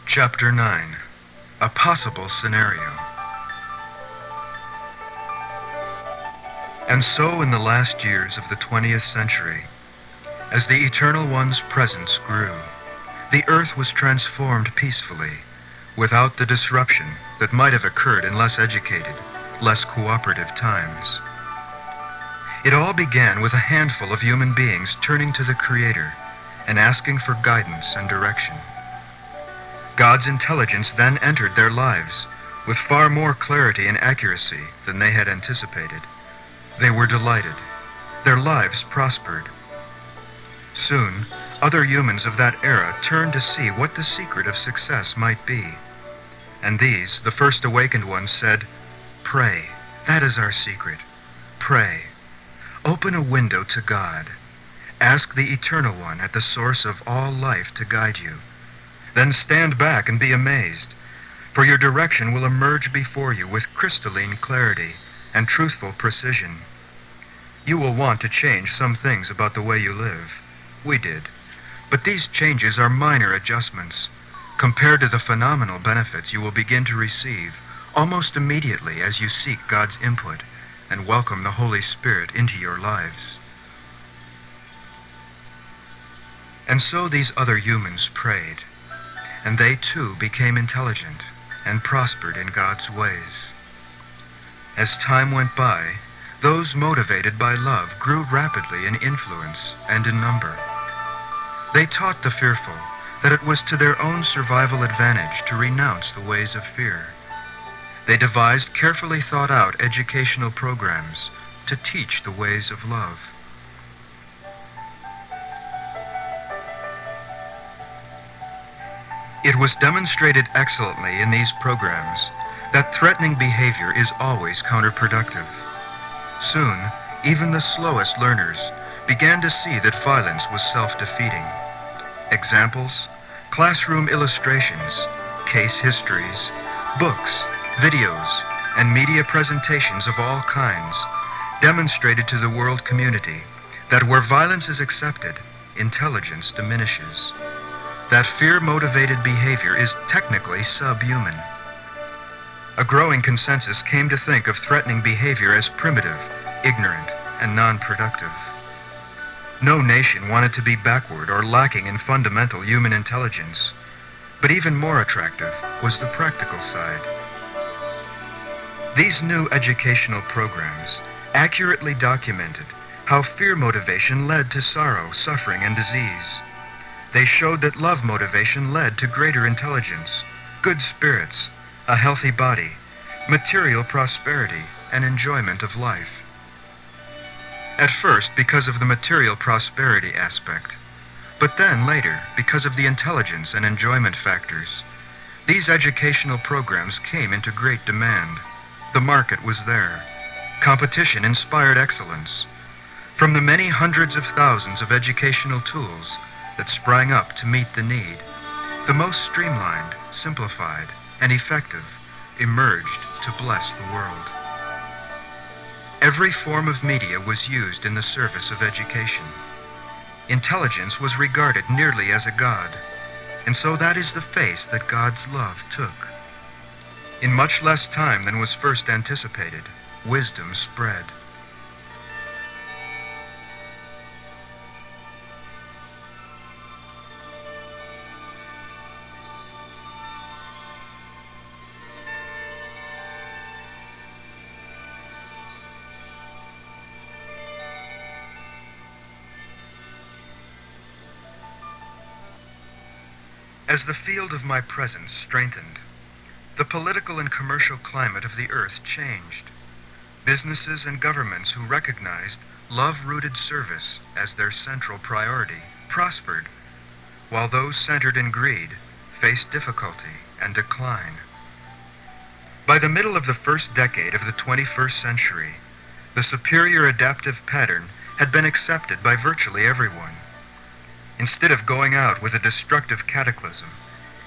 Chapter 9. A Possible Scenario. And so in the last years of the 20th century, as the Eternal One's presence grew, the earth was transformed peacefully, without the disruption that might have occurred in less educated, less cooperative times. It all began with a handful of human beings turning to the Creator and asking for guidance and direction. God's intelligence then entered their lives with far more clarity and accuracy than they had anticipated. They were delighted. Their lives prospered. Soon, other humans of that era turned to see what the secret of success might be. And these, the first awakened ones, said, "Pray, that is our secret. Pray. Open a window to God. Ask the Eternal One at the source of all life to guide you. Then stand back and be amazed, for your direction will emerge before you with crystalline clarity and truthful precision. You will want to change some things about the way you live. We did. But these changes are minor adjustments compared to the phenomenal benefits you will begin to receive almost immediately as you seek God's input and welcome the Holy Spirit into your lives." And so these other humans prayed, and they too became intelligent and prospered in God's ways. As time went by, those motivated by love grew rapidly in influence and in number. They taught the fearful that it was to their own survival advantage to renounce the ways of fear. They devised carefully thought out educational programs to teach the ways of love. It was demonstrated excellently in these programs that threatening behavior is always counterproductive. Soon, even the slowest learners began to see that violence was self-defeating. Examples, classroom illustrations, case histories, books, videos, and media presentations of all kinds demonstrated to the world community that where violence is accepted, intelligence diminishes. That fear-motivated behavior is technically subhuman. A growing consensus came to think of threatening behavior as primitive, ignorant, and non-productive. No nation wanted to be backward or lacking in fundamental human intelligence, but even more attractive was the practical side. These new educational programs accurately documented how fear motivation led to sorrow, suffering, and disease. They showed that love motivation led to greater intelligence, good spirits, a healthy body, material prosperity, and enjoyment of life. At first, because of the material prosperity aspect, but then later, because of the intelligence and enjoyment factors, these educational programs came into great demand. The market was there. Competition inspired excellence. From the many hundreds of thousands of educational tools that sprang up to meet the need, the most streamlined, simplified, and effective emerged to bless the world. Every form of media was used in the service of education. Intelligence was regarded nearly as a god, and so that is the face that God's love took. In much less time than was first anticipated, wisdom spread. As the field of my presence strengthened, the political and commercial climate of the earth changed. Businesses and governments who recognized love-rooted service as their central priority prospered, while those centered in greed faced difficulty and decline. By the middle of the first decade of the 21st century, the superior adaptive pattern had been accepted by virtually everyone. Instead of going out with a destructive cataclysm,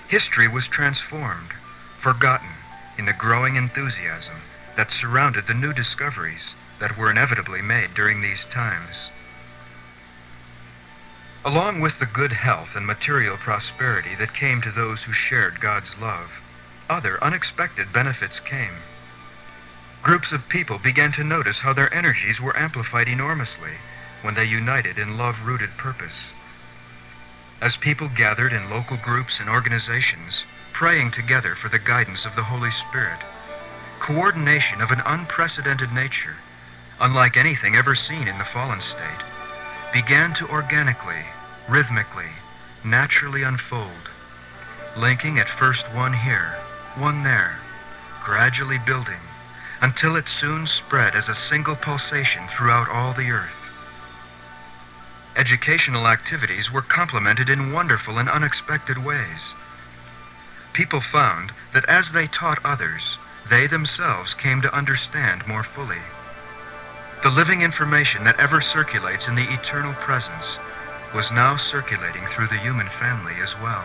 history was transformed, forgotten in the growing enthusiasm that surrounded the new discoveries that were inevitably made during these times. Along with the good health and material prosperity that came to those who shared God's love, other unexpected benefits came. Groups of people began to notice how their energies were amplified enormously when they united in love-rooted purpose. As people gathered in local groups and organizations, praying together for the guidance of the Holy Spirit, coordination of an unprecedented nature, unlike anything ever seen in the fallen state, began to organically, rhythmically, naturally unfold, linking at first one here, one there, gradually building, until it soon spread as a single pulsation throughout all the earth. Educational activities were complemented in wonderful and unexpected ways. People found that as they taught others, they themselves came to understand more fully. The living information that ever circulates in the eternal presence was now circulating through the human family as well.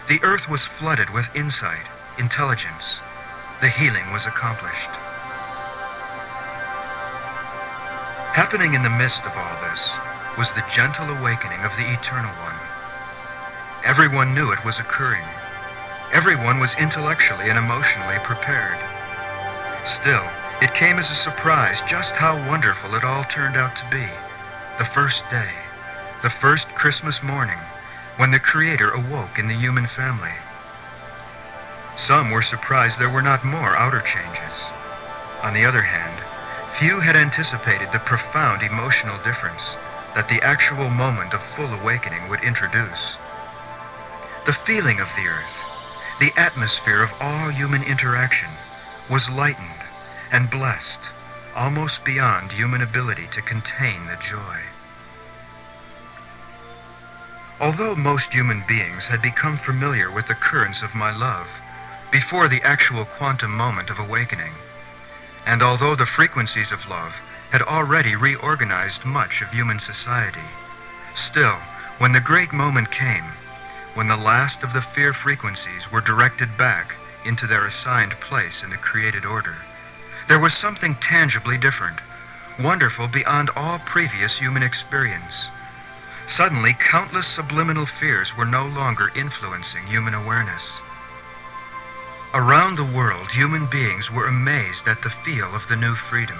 The earth was flooded with insight, intelligence. The healing was accomplished. Happening in the midst of all this was the gentle awakening of the Eternal One. Everyone knew it was occurring. Everyone was intellectually and emotionally prepared. Still, it came as a surprise just how wonderful it all turned out to be. The first day, the first Christmas morning, when the Creator awoke in the human family. Some were surprised there were not more outer changes. On the other hand, few had anticipated the profound emotional difference that the actual moment of full awakening would introduce. The feeling of the earth, the atmosphere of all human interaction, was lightened and blessed, almost beyond human ability to contain the joy. Although most human beings had become familiar with the currents of my love before the actual quantum moment of awakening, and although the frequencies of love had already reorganized much of human society, still, when the great moment came, when the last of the fear frequencies were directed back into their assigned place in the created order, there was something tangibly different, wonderful beyond all previous human experience. Suddenly, countless subliminal fears were no longer influencing human awareness. Around the world, human beings were amazed at the feel of the new freedom.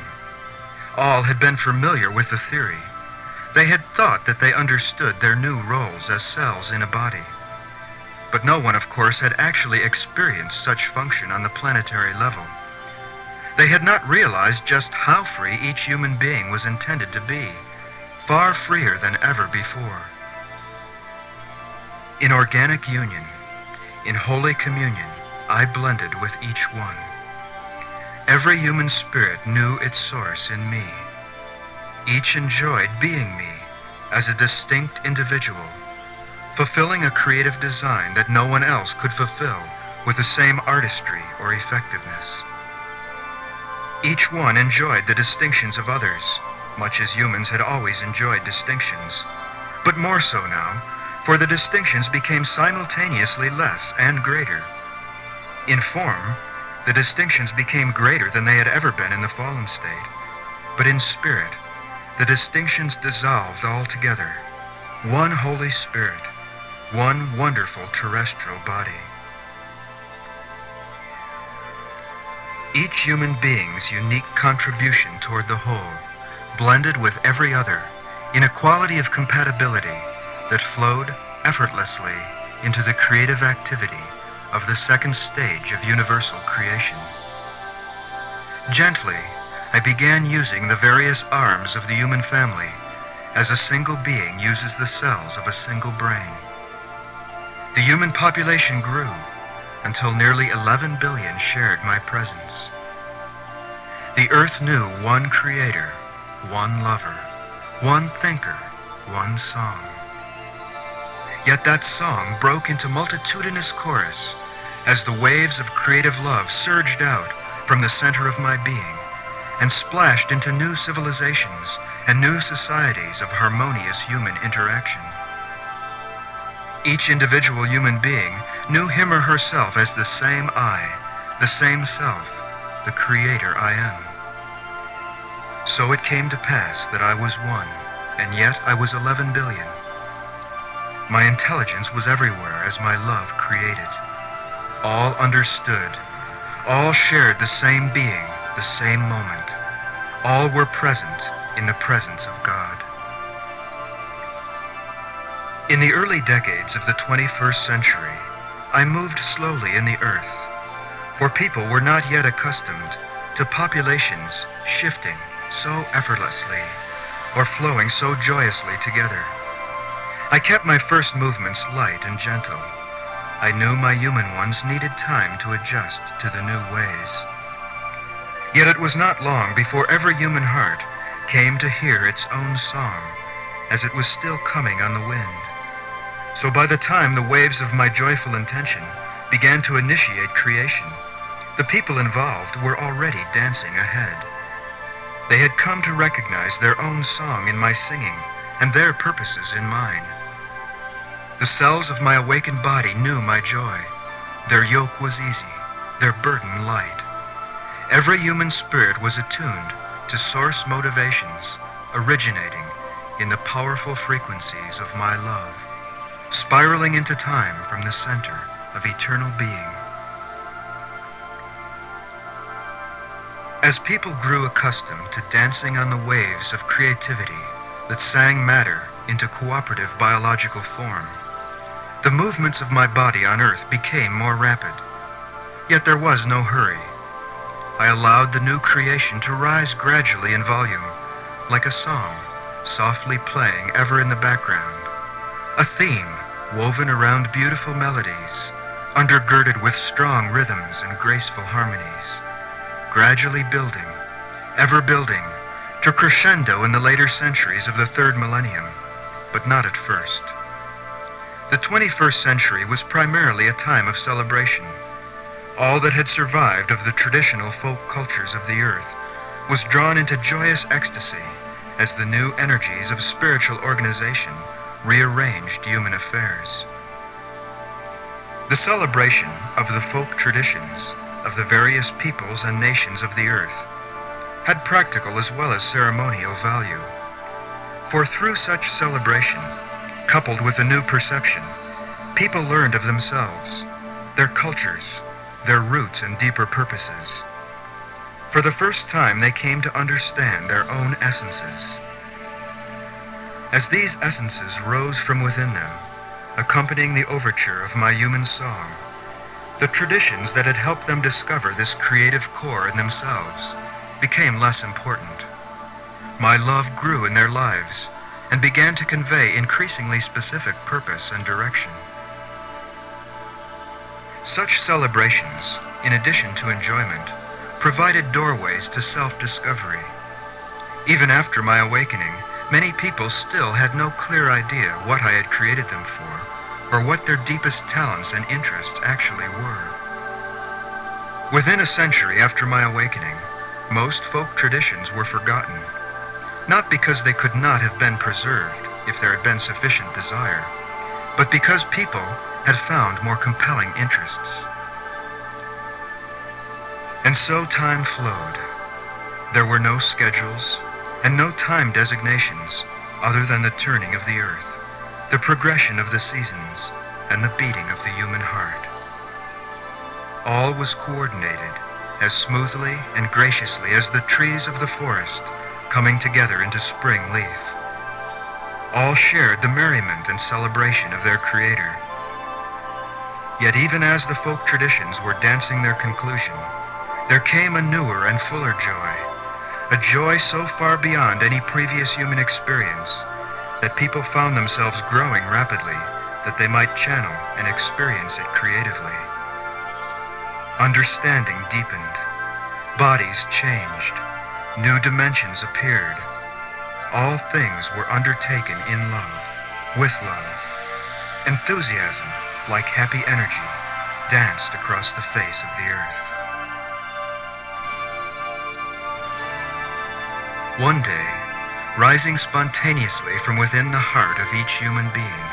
All had been familiar with the theory. They had thought that they understood their new roles as cells in a body. But no one, of course, had actually experienced such function on the planetary level. They had not realized just how free each human being was intended to be, far freer than ever before. In organic union, in holy communion, I blended with each one. Every human spirit knew its source in me. Each enjoyed being me as a distinct individual, fulfilling a creative design that no one else could fulfill with the same artistry or effectiveness. Each one enjoyed the distinctions of others, much as humans had always enjoyed distinctions, but more so now, for the distinctions became simultaneously less and greater. In form, the distinctions became greater than they had ever been in the fallen state, but in spirit, the distinctions dissolved altogether. One Holy Spirit, one wonderful terrestrial body. Each human being's unique contribution toward the whole blended with every other in a quality of compatibility that flowed effortlessly into the creative activity of the second stage of universal creation. Gently, I began using the various arms of the human family as a single being uses the cells of a single brain. The human population grew until nearly 11 billion shared my presence. The earth knew one creator, one lover, one thinker, one song. Yet that song broke into multitudinous chorus as the waves of creative love surged out from the center of my being and splashed into new civilizations and new societies of harmonious human interaction. Each individual human being knew him or herself as the same I, the same self, the creator I am. So it came to pass that I was one, and yet I was 11 billion, My intelligence was everywhere as my love created. All understood. All shared the same being, the same moment. All were present in the presence of God. In the early decades of the 21st century, I moved slowly in the earth, for people were not yet accustomed to populations shifting so effortlessly or flowing so joyously together. I kept my first movements light and gentle. I knew my human ones needed time to adjust to the new ways. Yet it was not long before every human heart came to hear its own song, as it was still coming on the wind. So by the time the waves of my joyful intention began to initiate creation, the people involved were already dancing ahead. They had come to recognize their own song in my singing and their purposes in mine. The cells of my awakened body knew my joy. Their yoke was easy, their burden light. Every human spirit was attuned to source motivations originating in the powerful frequencies of my love, spiraling into time from the center of eternal being. As people grew accustomed to dancing on the waves of creativity that sang matter into cooperative biological form, the movements of my body on earth became more rapid. Yet there was no hurry. I allowed the new creation to rise gradually in volume, like a song, softly playing ever in the background, a theme woven around beautiful melodies, undergirded with strong rhythms and graceful harmonies, gradually building, ever building, to crescendo in the later centuries of the third millennium, but not at first. The 21st century was primarily a time of celebration. All that had survived of the traditional folk cultures of the earth was drawn into joyous ecstasy as the new energies of spiritual organization rearranged human affairs. The celebration of the folk traditions of the various peoples and nations of the earth had practical as well as ceremonial value. For through such celebration, coupled with a new perception, people learned of themselves, their cultures, their roots and deeper purposes. For the first time, they came to understand their own essences. As these essences rose from within them, accompanying the overture of my human song, the traditions that had helped them discover this creative core in themselves became less important. My love grew in their lives and began to convey increasingly specific purpose and direction. Such celebrations, in addition to enjoyment, provided doorways to self-discovery. Even after my awakening, many people still had no clear idea what I had created them for, or what their deepest talents and interests actually were. Within a century after my awakening, most folk traditions were forgotten, not because they could not have been preserved if there had been sufficient desire, but because people had found more compelling interests. And so time flowed. There were no schedules and no time designations other than the turning of the earth, the progression of the seasons, and the beating of the human heart. All was coordinated as smoothly and graciously as the trees of the forest coming together into spring leaf. All shared the merriment and celebration of their Creator. Yet even as the folk traditions were dancing their conclusion, there came a newer and fuller joy, a joy so far beyond any previous human experience that people found themselves growing rapidly that they might channel and experience it creatively. Understanding deepened, bodies changed, new dimensions appeared. All things were undertaken in love, with love. Enthusiasm, like happy energy, danced across the face of the earth. One day, rising spontaneously from within the heart of each human being,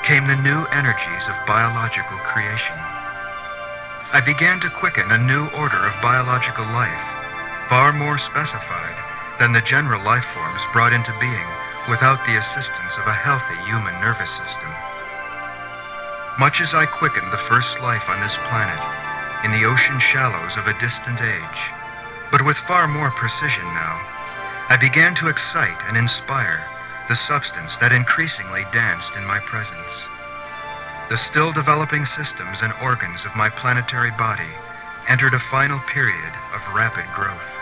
came the new energies of biological creation. I began to quicken a new order of biological life, far more specified than the general life forms brought into being without the assistance of a healthy human nervous system. Much as I quickened the first life on this planet, in the ocean shallows of a distant age, but with far more precision now, I began to excite and inspire the substance that increasingly danced in my presence. The still developing systems and organs of my planetary body entered a final period of rapid growth.